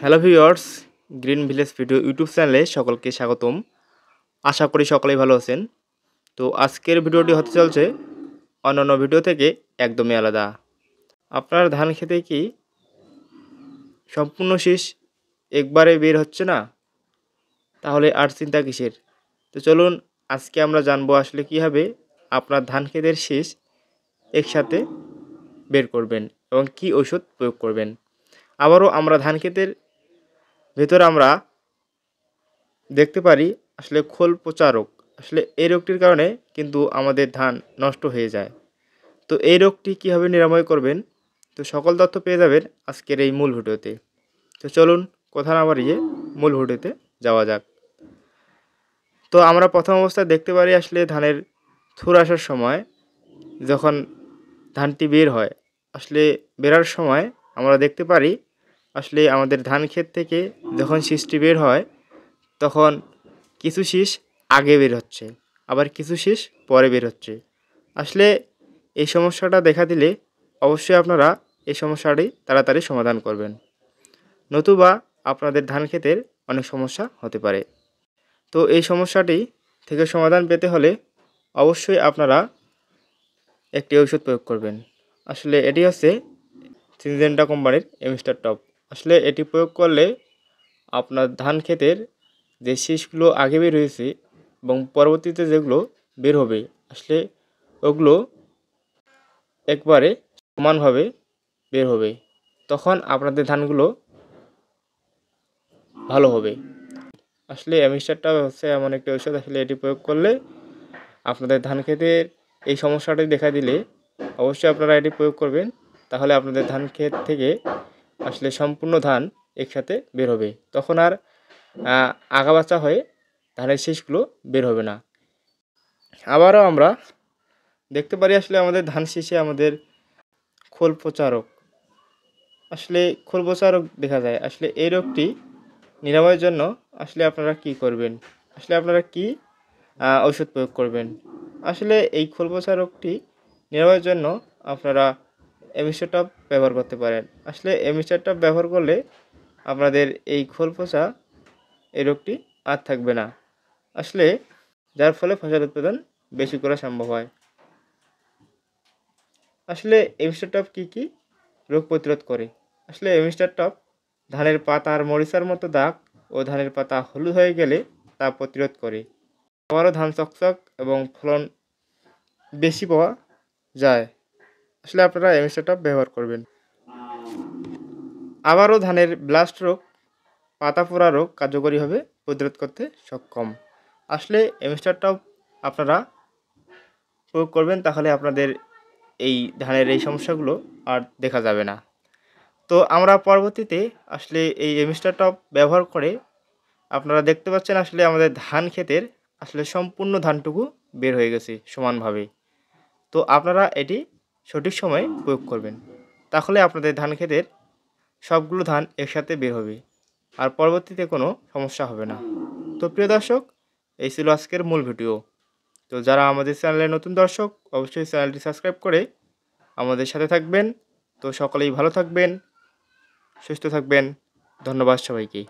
Hello viewers, green village video YouTube চ্যানেলে সকলকে স্বাগতম। আশা করি সকলেই ভালো আছেন। তো আজকের ভিডিওটি হতে চলছে অন্যান্য ভিডিও থেকে একদমই আলাদা। আপনার ধান খেতে কি সম্পূর্ণ শীষ একবারে বের হচ্ছে না? তাহলে আর চিন্তা কিসের? তো চলুন আজকে আমরা জানবো আসলে কীভাবে আপনার ধান ক্ষেতের শীষ একসাথে বের করবেন এবং কি ঔষধ প্রয়োগ করবেন। আবারও আমরা ধান ক্ষেতের ভেতর আমরা দেখতে পারি আসলে খোল পচা রোগ। আসলে এই রোগটির কারণে কিন্তু আমাদের ধান নষ্ট হয়ে যায়। তো এই রোগটি কীভাবে নিরাময় করবেন, তো সকল তথ্য পেয়ে যাবেন আজকের এই মূল ভিডিওতে। তো চলুন কথা না বাড়িয়ে মূল ভিডিওতে যাওয়া যাক। তো আমরা প্রথম অবস্থায় দেখতে পারি আসলে ধানের থুর আসার সময় যখন ধানটি বের হয়, আসলে বেরার সময় আমরা দেখতে পারি আসলে আমাদের ধান ক্ষেত থেকে যখন শীষটি বের হয় তখন কিছু শীষ আগে বের হচ্ছে, আবার কিছু শীষ পরে বের হচ্ছে। আসলে এই সমস্যাটা দেখা দিলে অবশ্যই আপনারা এই সমস্যাটি তাড়াতাড়ি সমাধান করবেন, নতুবা আপনাদের ধান ক্ষেতের অনেক সমস্যা হতে পারে। তো এই সমস্যাটি থেকে সমাধান পেতে হলে অবশ্যই আপনারা একটি ঔষধ প্রয়োগ করবেন। আসলে এটি হচ্ছে সিনজেন্টা কোম্পানির এমিস্টার টপ। আসলে এটি প্রয়োগ করলে আপনার ধান ক্ষেতের যে শীষগুলো আগে বের হয়েছে এবং পরবর্তীতে যেগুলো বের হবে, আসলে ওগুলো একবারে সমানভাবে বের হবে। তখন আপনাদের ধানগুলো ভালো হবে। আসলে এমিস্টারটা হচ্ছে এমন একটি ঔষধ, আসলে এটি প্রয়োগ করলে আপনাদের ধান ক্ষেতের এই সমস্যাটি দেখা দিলে অবশ্যই আপনারা এটি প্রয়োগ করবেন। তাহলে আপনাদের ধান ক্ষেত থেকে আসলে সম্পূর্ণ ধান একসাথে বের হবে। তখন আর আগাবাচা হয়ে ধানের শীষগুলো বের হবে না। আবারও আমরা দেখতে পারি আসলে আমাদের ধান শীষে আমাদের খোল পচা রোগ। আসলে খোল পচা রোগ দেখা যায়। আসলে এই রোগটি নিরাময়ের জন্য আসলে আপনারা কি করবেন, আসলে আপনারা কি ঔষধ প্রয়োগ করবেন। আসলে এই খোল পচা রোগটি নিরাময়ের জন্য আপনারা এমিস্টার টপ ব্যবহার করতে পারেন। আসলে এমিস্টার টপ ব্যবহার করলে আপনাদের এই খোল পচা এই রোগটি আর থাকবে না, আসলে যার ফলে ফসল উৎপাদন বেশি করা সম্ভব হয়। আসলে এমিস্টার টপ কী রোগ প্রতিরোধ করে। আসলে এমিস্টার টপ ধানের পাতার মরিচার মতো দাগ ও ধানের পাতা হলুদ হয়ে গেলে তা প্রতিরোধ করে। আবারও ধান চকচক এবং ফলন বেশি পাওয়া যায়। আসলে আপনারা এমিস্টার টপ ব্যবহার করবেন। আবারও ধানের ব্লাস্ট রোগ, পাতা পোড়া রোগ কার্যকরীভাবে প্রতিরোধ করতে সক্ষম। আসলে এমিস্টার টপ আপনারা প্রয়োগ করবেন, তাহলে আপনাদের এই ধানের এই সমস্যাগুলো আর দেখা যাবে না। তো আমরা পরবর্তীতে আসলে এই এমিস্টার টপ ব্যবহার করে আপনারা দেখতে পাচ্ছেন আসলে আমাদের ধান ক্ষেতের আসলে সম্পূর্ণ ধানটুকু বের হয়ে গেছে সমানভাবে। তো আপনারা এটি সঠিক সময়ে প্রয়োগ করবেন, তাহলে আপনাদের ধান ক্ষেতের সবগুলো ধান একসাথে বের হবে আর পরবর্তীতে কোনো সমস্যা হবে না। তো প্রিয় দর্শক, এই ছিল আজকের মূল ভিডিও। তো যারা আমাদের চ্যানেলের নতুন দর্শক অবশ্যই চ্যানেলটি সাবস্ক্রাইব করে আমাদের সাথে থাকবেন। তো সকলেই ভালো থাকবেন, সুস্থ থাকবেন। ধন্যবাদ সবাইকে।